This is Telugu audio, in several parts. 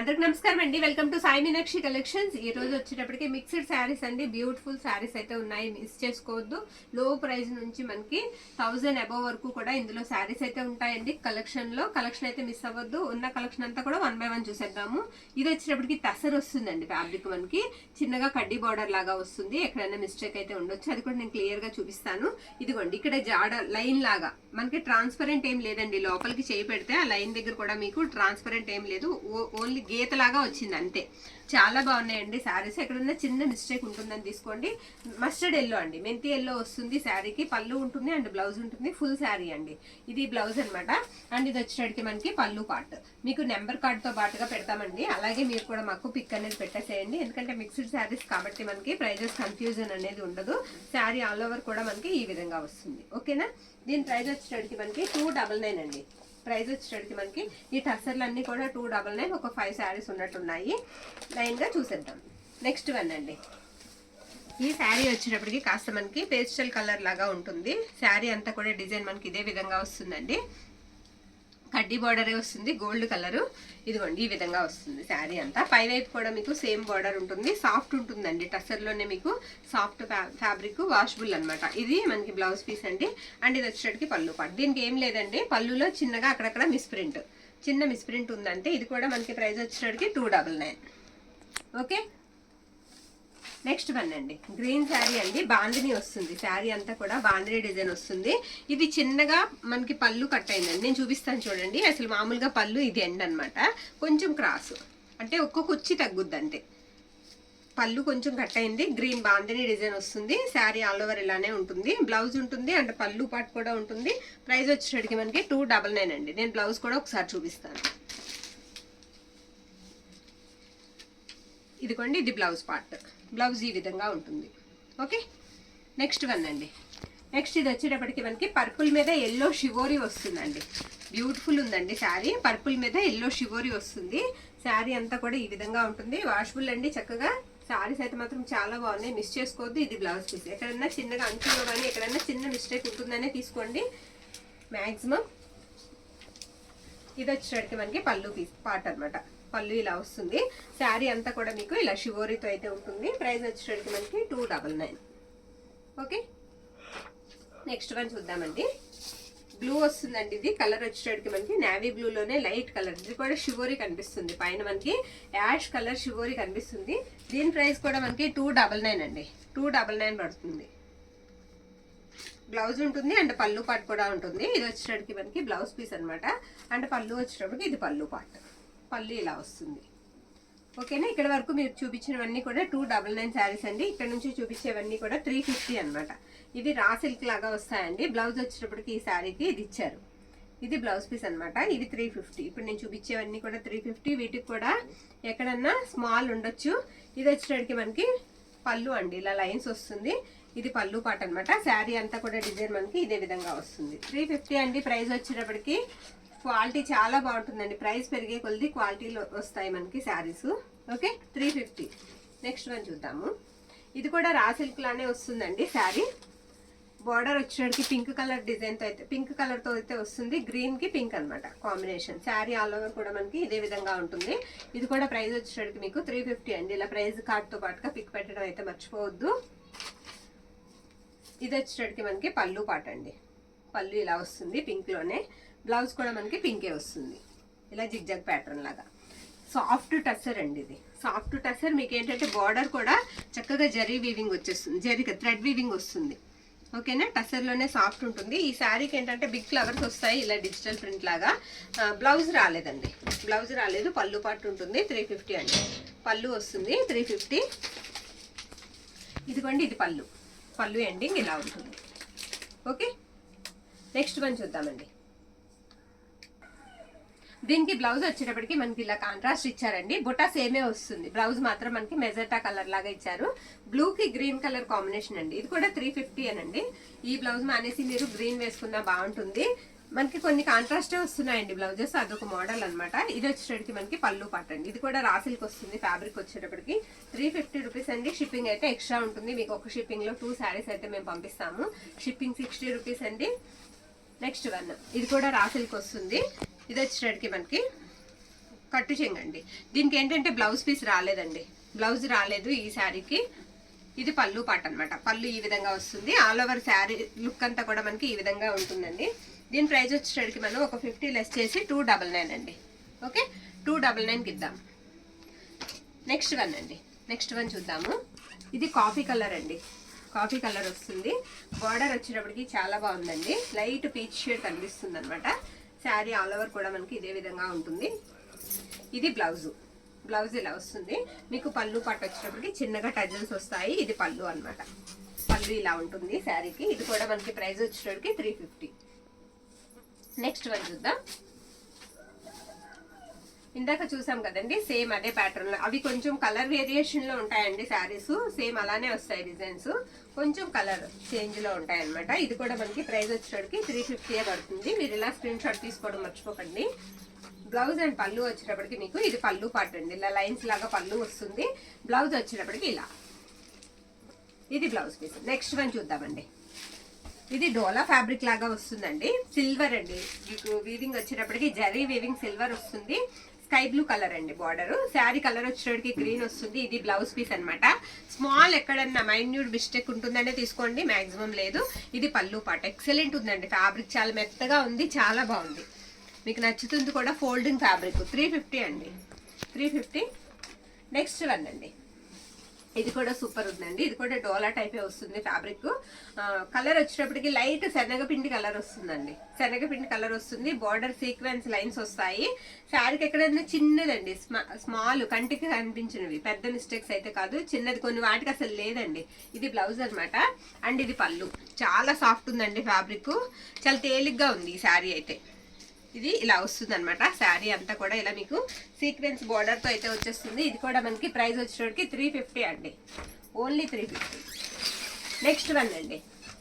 అందరికి నమస్కారం అండి. Welcome to Sai Meenakshi collections. ఈ రోజు వచ్చేటప్పటికి మిక్స్డ్ శారీస్ అండి. బ్యూటిఫుల్ శారీస్ అయితే ఉన్నాయి, మిస్ చేసుకోవద్దు. లో ప్రైస్ నుంచి మనకి 1000 అబవ్ వరకు కూడా ఇందులో శారీస్ అయితే ఉంటాయండి. కలెక్షన్ అయితే మిస్ అవ్వద్దు. ఉన్న కలెక్షన్ అంతా కూడా 1 by 1 చూసేద్దాము. ఇది వచ్చేటప్పటికి టసర్ వస్తుందండి. ఫ్యాబ్రిక్ మనకి చిన్నగా కడ్డీ బార్డర్ లాగా వస్తుంది. ఎక్కడైనా మిస్టేక్ అయితే ఉండొచ్చు, అది కూడా నేను క్లియర్ గా చూపిస్తాను. ఇదిగోండి, ఇక్కడ జాడ లైన్ లాగా మనకి ట్రాన్స్పరెంట్ ఏం లేదండి. లోపలికి చేయి పెడితే ఆ లైన్ దగ్గర కూడా మీకు ట్రాన్స్పరెంట్ ఏం లేదు, ఓన్లీ గీతలాగా వచ్చింది అంతే. చాలా బాగున్నాయండి శారీస్. ఎక్కడన్నా చిన్న మిస్టేక్ ఉంటుందని తీసుకోండి. మస్టర్డ్ ఎల్లో అండి, మెంతి ఎల్లో వస్తుంది శారీకి. పళ్ళు ఉంటుంది అండ్ బ్లౌజ్ ఉంటుంది. ఫుల్ శారీ అండి. ఇది బ్లౌజ్ అనమాట. అండ్ ఇది వచ్చేటికి మనకి పళ్ళు పార్ట్ మీకు నెంబర్ కార్డ్ తో పాటుగా పెడతామండి. అలాగే మీరు కూడా మాకు పిక్ అనేది పెట్టేసేయండి, ఎందుకంటే మిక్స్డ్ శారీస్ కాబట్టి మనకి ప్రైజెస్ కన్ఫ్యూజన్ అనేది ఉండదు. శారీ ఆల్ ఓవర్ కూడా మనకి ఈ విధంగా వస్తుంది. ఓకేనా. దీని ప్రైస్ వచ్చేటికి మనకి 299 అండి. ప్రైస్ వచ్చేటికి మనకి ఈ టసర్లు అన్ని కూడా 299. ఒక 5 శారీస్ ఉన్నట్టున్నాయి. లైన్ గా చూసేద్దాం. నెక్స్ట్ వన్ అండి. ఈ శారీ వచ్చేటప్పటికి కాస్త మనకి పేస్టల్ కలర్ లాగా ఉంటుంది. శారీ అంతా కూడా డిజైన్ మనకి ఇదే విధంగా వస్తుందండి. కడ్డీ బార్డరే వస్తుంది, గోల్డ్ కలర్. ఇదిగోండి, ఈ విధంగా వస్తుంది శారీ అంతా. పైవైపు కూడా మీకు సేమ్ బార్డర్ ఉంటుంది. సాఫ్ట్ ఉంటుందండి. టసర్లోనే మీకు సాఫ్ట్ ఫ్యాబ్రిక్, వాషబుల్ అనమాట. ఇది మనకి బ్లౌజ్ పీస్ అండి. అండ్ ఇది వచ్చేటికి పళ్ళు పాటు. దీనికి ఏం లేదండి, పళ్ళులో చిన్నగా అక్కడక్కడ చిన్న మిస్ప్రింట్ ఉందంటే. ఇది కూడా మనకి ప్రైస్ వచ్చేటికి 299. ఓకే. నెక్స్ట్ వన్ అండి, గ్రీన్ శారీ అండి. బాందిని వస్తుంది శారీ అంతా కూడా, బాందిని డిజైన్ వస్తుంది. ఇది చిన్నగా మనకి పళ్ళు కట్ అయిందండి. నేను చూపిస్తాను చూడండి. అసలు మామూలుగా పళ్ళు ఇది ఎండ్ అనమాట. కొంచెం క్రాస్ అంటే ఒక్క కుచ్చి తగ్గుద్ది అంతే. పళ్ళు కొంచెం కట్ అయింది. గ్రీన్ బాందిని డిజైన్ వస్తుంది. శారీ ఆల్ ఓవర్ ఇలానే ఉంటుంది. బ్లౌజ్ ఉంటుంది అండ్ పళ్ళు పార్ట్ కూడా ఉంటుంది. ప్రైస్ వచ్చేటికి మనకి 299 అండి. నేను బ్లౌజ్ కూడా ఒకసారి చూపిస్తాను. ఇదిగోండి, ఇది బ్లౌజ్ పార్ట్. బ్లౌజ్ ఈ విధంగా ఉంటుంది. ఓకే. నెక్స్ట్ వన్ అండి. నెక్స్ట్ ఇది వచ్చేటప్పటికి మనకి పర్పుల్ మీద ఎల్లో షివోరీ వస్తుందండి. బ్యూటిఫుల్ ఉందండి శారీ. పర్పుల్ మీద ఎల్లో షివోరీ వస్తుంది. శారీ అంతా కూడా ఈ విధంగా ఉంటుంది. వాషబుల్ అండి చక్కగా. శారీస్ అయితే మాత్రం చాలా బాగున్నాయి, మిస్ చేసుకోవద్దు. ఇది బ్లౌజ్ పీస్. ఎక్కడన్నా చిన్నగా అంచులో కానీ ఎక్కడన్నా చిన్న మిస్టేక్ ఉంటుందనే తీసుకోండి మ్యాక్సిమం. ఇది వచ్చేటప్పటికి మనకి పళ్ళు పీస్ పార్ట్ అనమాట. పళ్ళు ఇలా వస్తుంది. శారీ అంతా కూడా మీకు ఇలా షివోరీతో అయితే ఉంటుంది. ప్రైస్ వచ్చేటప్పటికి మనకి 299. ఓకే. నెక్స్ట్ వన్ చూద్దామండి. బ్లూ వస్తుందండి. ఇది కలర్ వచ్చేటప్పటికి మనకి నేవీ బ్లూలోనే లైట్ కలర్. ఇది కూడా షివోరీ కనిపిస్తుంది. పైన మనకి యాష్ కలర్ షివోరీ కనిపిస్తుంది. దీని ప్రైస్ కూడా మనకి 299 అండి. 299 పడుతుంది. బ్లౌజ్ ఉంటుంది అండ్ పళ్ళు పార్ట్ కూడా ఉంటుంది. ఇది వచ్చేటప్పటికి మనకి బ్లౌజ్ పీస్ అనమాట. అండ్ పళ్ళు వచ్చేటప్పటికి ఇది పళ్ళు పార్ట్. పళ్ళు ఇలా వస్తుంది. ఓకేనా. ఇక్కడ వరకు మీరు చూపించినవన్నీ కూడా 299 శారీస్ అండి. ఇక్కడ నుంచి చూపించేవన్నీ కూడా 350 అనమాట. ఇవి రా సిల్క్ లాగా వస్తాయండి. బ్లౌజ్ వచ్చేటప్పటికి ఈ శారీకి ఇది ఇచ్చారు. ఇది బ్లౌజ్ పీస్ అనమాట. ఇది 350. ఇప్పుడు నేను చూపించేవన్నీ కూడా 350. వీటికి కూడా ఎక్కడన్నా స్మాల్ ఉండొచ్చు. ఇది వచ్చేటప్పటికి మనకి పళ్ళు అండి. ఇలా లైన్స్ వస్తుంది. ఇది పళ్ళు పాట అనమాట. శారీ అంతా కూడా డిజైన్ మనకి ఇదే విధంగా వస్తుంది. 350 అండి. ప్రైస్ వచ్చేటప్పటికి క్వాలిటీ చాలా బాగుంటుందండి. ప్రైస్ పెరిగే కొద్ది క్వాలిటీలో వస్తాయి మనకి శారీస్. ఓకే. 350. నెక్స్ట్ వన్ చూద్దాము. ఇది కూడా రా సిల్క్ లానే వస్తుందండి శారీ. బార్డర్ వచ్చేటికి పింక్ కలర్ డిజైన్ తో అయితే, పింక్ కలర్ తో అయితే వస్తుంది. గ్రీన్ కి పింక్ అనమాట కాంబినేషన్. శారీ ఆల్ ఓవర్ కూడా మనకి ఇదే విధంగా ఉంటుంది. ఇది కూడా ప్రైస్ వచ్చేటికి మీకు 350 అండి. ఇలా ప్రైస్ కార్డ్ తో పాటుగా పిక్ పెట్టడం అయితే మర్చిపోవద్దు. ఇది వచ్చేటికి మనకి పళ్ళు పాట అండి. పళ్ళు ఇలా వస్తుంది పింక్ లోనే. బ్లౌజ్ కూడా మనకి పింకే వస్తుంది. ఇలా జిగ్జాగ్ ప్యాటర్న్ లాగా. సాఫ్ట్ టసర్ అండి. ఇది సాఫ్ట్ టసర్. మీకు ఏంటంటే బార్డర్ కూడా చక్కగా జరీ వీవింగ్ వచ్చేస్తుంది. జరీ థ్రెడ్ వీవింగ్ వస్తుంది. ఓకేనా. టసర్లోనే సాఫ్ట్ ఉంటుంది. ఈ శారీకి ఏంటంటే బిగ్ ఫ్లవర్స్ వస్తాయి ఇలా డిజిటల్ ప్రింట్ లాగా. బ్లౌజ్ రాలేదండి. బ్లౌజ్ రాలేదు. పళ్ళు పాటు ఉంటుంది. 350 అండి. పళ్ళు వస్తుంది 350. ఇదిగోండి, ఇది పళ్ళు. పళ్ళు ఎండింగ్ ఇలా ఉంటుంది. ఓకే. నెక్స్ట్ వన్ చూద్దామండి. దీనికి బ్లౌజ్ వచ్చేటప్పటికి మనకి ఇలా కాంట్రాస్ట్ ఇచ్చారండి. బుటా సేమే వస్తుంది. బ్లౌజ్ మాత్రం మనకి మెజెంటా కలర్ లాగా ఇచ్చారు. బ్లూ కి గ్రీన్ కలర్ కాంబినేషన్ అండి. ఇది కూడా 350 అనండి. ఈ బ్లౌజ్ మానేసి మీరు గ్రీన్ వేసుకున్నా బాగుంటుంది. మనకి కొన్ని కాంట్రాస్టే వస్తున్నాయండి బ్లౌజెస్. అదొక మోడల్ అనమాట. ఇది వచ్చేటప్పటికి మనకి పళ్ళు పాట అండి. ఇది కూడా రాసిల్కి వస్తుంది. ఫ్యాబ్రిక్ వచ్చేటప్పటికి 350 రూపీస్ అండి. షిప్పింగ్ అయితే ఎక్స్ట్రా ఉంటుంది. మీకు ఒక షిప్పింగ్ లో 2 శారీస్ అయితే మేము పంపిస్తాము. షిప్పింగ్ 60 రూపీస్ అండి. Next one. ఇది కూడా రాసిల్కి వస్తుంది. ఇది వచ్చేటప్పటికి మనకి కట్టు చెంగండి. దీనికి ఏంటంటే బ్లౌజ్ పీస్ రాలేదండి, బ్లౌజ్ రాలేదు ఈ శారీకి. ఇది పళ్ళు పాట అనమాట. పళ్ళు ఈ విధంగా వస్తుంది. ఆల్ ఓవర్ శారీ లుక్ అంతా కూడా మనకి ఈ విధంగా ఉంటుందండి. దీని ప్రైస్ వచ్చేసరికి మనం ఒక 50 లెస్ చేసి 299 అండి. ఓకే, 299కి ఇద్దాం. నెక్స్ట్ వన్ అండి, నెక్స్ట్ వన్ చూద్దాము. ఇది కాఫీ కలర్ అండి, కాఫీ కలర్ వస్తుంది. బార్డర్ వచ్చేటప్పటికి చాలా బాగుందండి, లైట్ పీచ్ షేడ్ కనిపిస్తుంది అనమాట. శారీ ఆల్ ఓవర్ కూడా మనకి ఇదే విధంగా ఉంటుంది. ఇది బ్లౌజు, బ్లౌజ్ ఇలా వస్తుంది మీకు. పళ్ళు పట్టు వచ్చేటప్పటికి చిన్నగా టజల్స్ వస్తాయి. ఇది పళ్ళు అనమాట, పళ్ళు ఇలా ఉంటుంది శారీకి. ఇది కూడా మనకి ప్రైస్ వచ్చేటప్పటికి 350. నెక్స్ట్ వన్ చూద్దాం. ఇందాక చూసాం కదండి, సేమ్ అదే ప్యాటర్న్ లో. అవి కొంచెం కలర్ వేరియేషన్ లో ఉంటాయండి శారీస్, సేమ్ అలానే వస్తాయి డిజైన్స్, కొంచెం కలర్ చేంజ్ లో ఉంటాయి అనమాట. ఇది కూడా మనకి ప్రైస్ వచ్చేటప్పటికి 350 పడుతుంది. మీరు ఇలా స్క్రీన్ షాట్ తీసుకోవడం మర్చిపోకండి. బ్లౌజ్ అండ్ పళ్ళు వచ్చేటప్పటికి మీకు ఇది పళ్ళు పార్ట్ అండి, ఇలా లైన్స్ లాగా పళ్ళు వస్తుంది. బ్లౌజ్ వచ్చేటప్పటికి ఇలా, ఇది బ్లౌజ్ పీస్. నెక్స్ట్ వన్ చూద్దామండి. ఇది డోలా ఫ్యాబ్రిక్ లాగా వస్తుందండి, సిల్వర్ అండి. మీకు వీవింగ్ వచ్చేటప్పటికి జరీ వీవింగ్ సిల్వర్ వస్తుంది. స్కై బ్లూ కలర్ అండి బార్డర్. శారీ కలర్ వచ్చేటప్పటికి గ్రీన్ వస్తుంది. ఇది బ్లౌజ్ పీస్ అనమాట. స్మాల్ ఎక్కడన్నా మైన్యూట్ మిస్టేక్ ఉంటుందనే తీసుకోండి, మాక్సిమం లేదు. ఇది పళ్ళు పాట. ఎక్సలెంట్ ఉందండి, ఫ్యాబ్రిక్ చాలా మెత్తగా ఉంది, చాలా బాగుంది, మీకు నచ్చుతుంది కూడా. Folding fabric. 350 అండి, 350. నెక్స్ట్ వన్ అండి, ఇది కూడా సూపర్ ఉందండి. ఇది కూడా డోలా టైపే వస్తుంది ఫ్యాబ్రిక్. కలర్ వచ్చేటప్పటికి లైట్ శనగపిండి కలర్ వస్తుందండి, శనగపిండి కలర్ వస్తుంది. బార్డర్ సీక్వెన్స్ లైన్స్ వస్తాయి. శారీకి ఎక్కడైనా చిన్నదండి, స్మాల్ కంటికి కనిపించినవి, పెద్ద మిస్టేక్స్ అయితే కాదు, చిన్నది కొన్ని వాటికి అసలు లేదండి. ఇది బ్లౌజ్ అనమాట. అండ్ ఇది పళ్ళు. చాలా సాఫ్ట్ ఉందండి ఫ్యాబ్రిక్, చాలా తేలిగ్గా ఉంది ఈ శారీ అయితే. ఇది ఇలా వస్తుంది అనమాట. శారీ అంతా కూడా ఇలా మీకు సీక్వెన్స్ బార్డర్ తో అయితే వచ్చేస్తుంది. ఇది కూడా మనకి ప్రైస్ వచ్చేటప్పటికి 350 అండి, ఓన్లీ 350. నెక్స్ట్ వన్ అండి,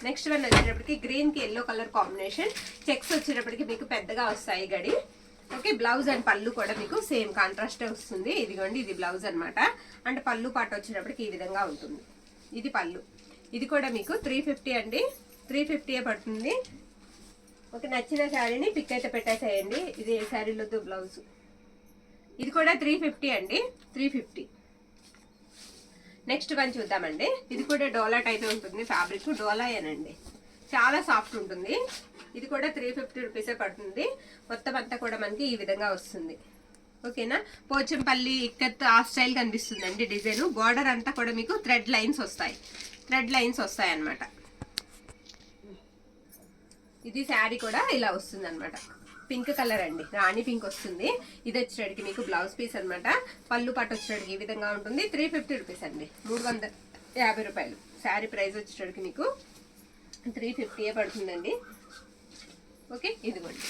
నెక్స్ట్ వన్ వచ్చేటప్పటికి గ్రీన్ కి ఎల్లో కలర్ కాంబినేషన్. చెక్స్ వచ్చేటప్పటికి మీకు పెద్దగా వస్తాయి గడి. ఓకే, బ్లౌజ్ అండ్ పళ్ళు కూడా మీకు సేమ్ కాంట్రాస్టే వస్తుంది. ఇదిగోండి, ఇది బ్లౌజ్ అనమాట. అండ్ పళ్ళు పాట వచ్చేటప్పటికి ఈ విధంగా ఉంటుంది. ఇది పళ్ళు. ఇది కూడా మీకు 350 అండి, 350 పడుతుంది. ఓకే, నచ్చిన శారీని పిక్ అయితే పెట్టేసేయండి. ఇది ఏ శారీలో బ్లౌజ్. ఇది కూడా 350 అండి, 350. నెక్స్ట్ వన్ చూద్దామండి. ఇది కూడా డోలా టైప్ ఉంటుంది ఫ్యాబ్రిక్, డోలాయేనండి, చాలా సాఫ్ట్ ఉంటుంది. ఇది కూడా 350 రూపీసే పడుతుంది. మొత్తం అంతా కూడా మనకి ఈ విధంగా వస్తుంది. ఓకేనా, పోచంపల్లి ఇక్కత్ ఆ స్టైల్ కనిపిస్తుందండి డిజైన్. బార్డర్ అంతా కూడా మీకు థ్రెడ్ లైన్స్ వస్తాయి, థ్రెడ్ లైన్స్ వస్తాయి అనమాట. ఇది శారీ కూడా ఇలా వస్తుంది అనమాట. పింక్ కలర్ అండి, రాణి పింక్ వస్తుంది. ఇది వచ్చేటికి మీకు బ్లౌజ్ పీస్ అనమాట. పళ్ళు పట్టు వచ్చేటికి ఈ విధంగా ఉంటుంది. 350 రూపీస్ అండి, 350 రూపాయలు. శారీ ప్రైస్ వచ్చేటికి మీకు 350 పడుతుందండి. ఓకే, ఇదిగోండి,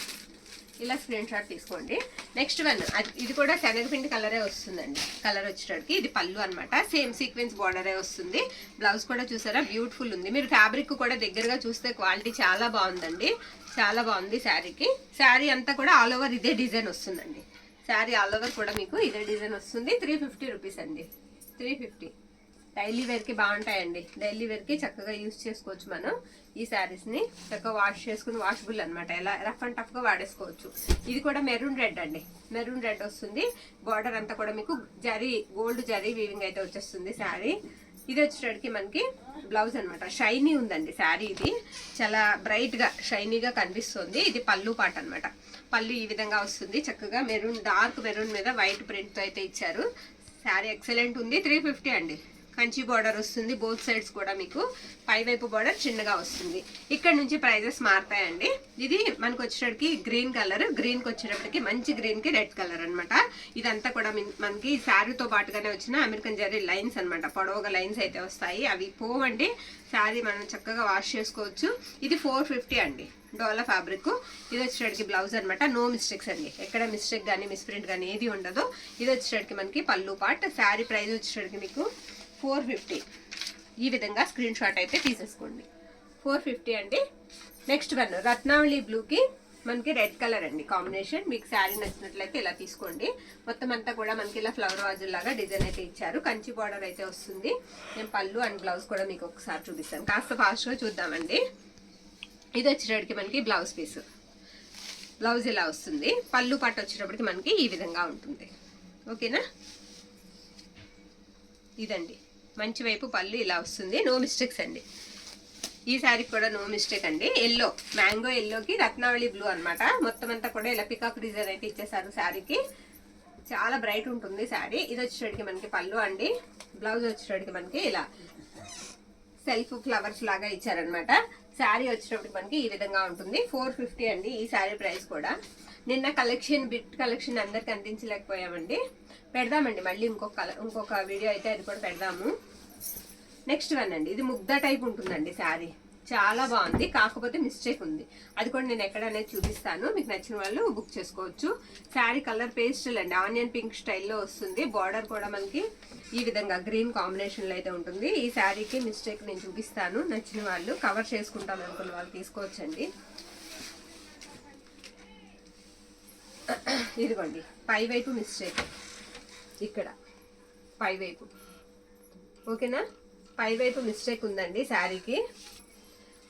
ఇలా స్క్రీన్ షాట్ తీసుకోండి. నెక్స్ట్ వన్, ఇది కూడా శనగపిండి కలరే వస్తుందండి. కలర్ వచ్చేటప్పటికి ఇది పళ్ళు అనమాట. సేమ్ సీక్వెన్స్ బార్డరే వస్తుంది. బ్లౌజ్ కూడా చూసారా, బ్యూటిఫుల్ ఉంది. మీరు ఫ్యాబ్రిక్ కూడా దగ్గరగా చూస్తే క్వాలిటీ చాలా బాగుందండి, చాలా బాగుంది శారీకి. శారీ అంతా కూడా ఆల్ ఓవర్ ఇదే డిజైన్ వస్తుందండి. శారీ ఆల్ ఓవర్ కూడా మీకు ఇదే డిజైన్ వస్తుంది. 350 రూపీస్ అండి, 350. డైలీ వేర్కి బాగుంటాయండి, డైలీ వేర్కి చక్కగా యూజ్ చేసుకోవచ్చు మనం. ఈ శారీస్ని చక్కగా వాష్ చేసుకుని, వాషబుల్ అనమాట, ఎలా రఫ్ అండ్ టఫ్గా వాడేసుకోవచ్చు. ఇది కూడా మెరూన్ రెడ్ అండి, మెరూన్ రెడ్ వస్తుంది. బార్డర్ అంతా కూడా మీకు జరీ, గోల్డ్ జరీ వీవింగ్ అయితే వచ్చేస్తుంది శారీ. ఇది వచ్చేటప్పటికి మనకి బ్లౌజ్ అనమాట. షైనీ ఉందండి శారీ, ఇది చాలా బ్రైట్గా షైనీగా కనిపిస్తుంది. ఇది పళ్ళు పాట అనమాట. పళ్ళు ఈ విధంగా వస్తుంది, చక్కగా మెరూన్, డార్క్ మెరూన్ మీద వైట్ ప్రింట్తో అయితే ఇచ్చారు. శారీ ఎక్సలెంట్ ఉంది. 350 అండి. కంచి బార్డర్ వస్తుంది, బోత్ సైడ్స్ కూడా మీకు పై వైపు బార్డర్ చిన్నగా వస్తుంది. ఇక్కడ నుంచి ప్రైజెస్ మారుతాయండి. ఇది మనకు వచ్చేటప్పటికి గ్రీన్ కలర్, గ్రీన్కి వచ్చేటప్పటికి మంచి గ్రీన్కి రెడ్ కలర్ అనమాట. ఇదంతా కూడా మనకి శారీతో పాటుగానే వచ్చిన అమెరికన్ జరీ లైన్స్ అనమాట, పొడవుగా లైన్స్ అయితే వస్తాయి. అవి పోవండి, శారీ మనం చక్కగా వాష్ చేసుకోవచ్చు. ఇది 450 అండి, డోలా ఫ్యాబ్రిక్. ఇది వచ్చేటప్పటికి బ్లౌజ్ అనమాట. నో మిస్టేక్స్ అండి, ఎక్కడ మిస్టేక్ కానీ మిస్ప్రింట్ కానీ ఏది ఉండదు. ఇది వచ్చేటప్పటికి మనకి పళ్ళు పార్ట్. శారీ ప్రైస్ వచ్చేటప్పటికి మీకు 450. ఈ విధంగా స్క్రీన్ షాట్ అయితే తీసేసుకోండి. 450 అండి. నెక్స్ట్ వన్ రత్నావళి బ్లూకి మనకి రెడ్ కలర్ అండి కాంబినేషన్. మీకు శారీ నచ్చినట్లయితే ఇలా తీసుకోండి. మొత్తం అంతా కూడా మనకి ఇలా ఫ్లవర్ వాజుల్లాగా డిజైన్ అయితే ఇచ్చారు. కంచి బార్డర్ అయితే వస్తుంది. నేను పళ్ళు అండ్ బ్లౌజ్ కూడా మీకు ఒకసారి చూపిస్తాను, కాస్త ఫాస్ట్గా చూద్దామండి. ఇది వచ్చేటప్పటికి మనకి బ్లౌజ్ పీస్. బ్లౌజ్ ఇలా వస్తుంది. పళ్ళు పాట వచ్చేటప్పటికి మనకి ఈ విధంగా ఉంటుంది. ఓకేనా, ఇదండి మంచి వైపు పళ్ళు ఇలా వస్తుంది. నో మిస్టేక్స్ అండి. ఈ శారీకి కూడా నో మిస్టేక్ అండి. ఎల్లో, మ్యాంగో ఎల్లోకి రత్నావళి బ్లూ అనమాట. మొత్తం అంతా కూడా ఇలా పికాక్ డిజైన్ అయితే ఇచ్చేసారు శారీకి. చాలా బ్రైట్ ఉంటుంది శారీ. ఇది వచ్చేటికి మనకి పళ్ళు అండి. బ్లౌజ్ వచ్చేటికి మనకి ఇలా సెల్ఫ్ ఫ్లవర్స్ లాగా ఇచ్చారనమాట. శారీ వచ్చేటప్పటికి మనకి ఈ విధంగా ఉంటుంది. 450 అండి ఈ శారీ ప్రైస్ కూడా. నిన్న కలెక్షన్ బిట్ కలెక్షన్ అందరికి అందించలేకపోయామండి. పెడదామండి మళ్ళీ ఇంకొక వీడియో అయితే అది కూడా పెడదాము. నెక్స్ట్ వన్ అండి, ఇది ముగ్ధా టైప్ ఉంటుందండి శారీ. చాలా బాగుంది, కాకపోతే మిస్టేక్ ఉంది. అది కూడా నేను ఎక్కడ అనేది చూపిస్తాను. మీకు నచ్చిన వాళ్ళు బుక్ చేసుకోవచ్చు. శారీ కలర్ పేస్టల్ అండి, ఆనియన్ పింక్ స్టైల్లో వస్తుంది. బార్డర్ కూడా మనకి ఈ విధంగా గ్రీన్ కాంబినేషన్లో అయితే ఉంటుంది. ఈ శారీకి మిస్టేక్ నేను చూపిస్తాను. నచ్చిన వాళ్ళు కవర్ చేసుకుంటాం అనుకున్న వాళ్ళు తీసుకోవచ్చండి. ఇదిగోండి పై వైపు మిస్టేక్, ఇక్కడ పై వైపు. ఓకేనా, పై వైపు మిస్టేక్ ఉందండి శారీకి.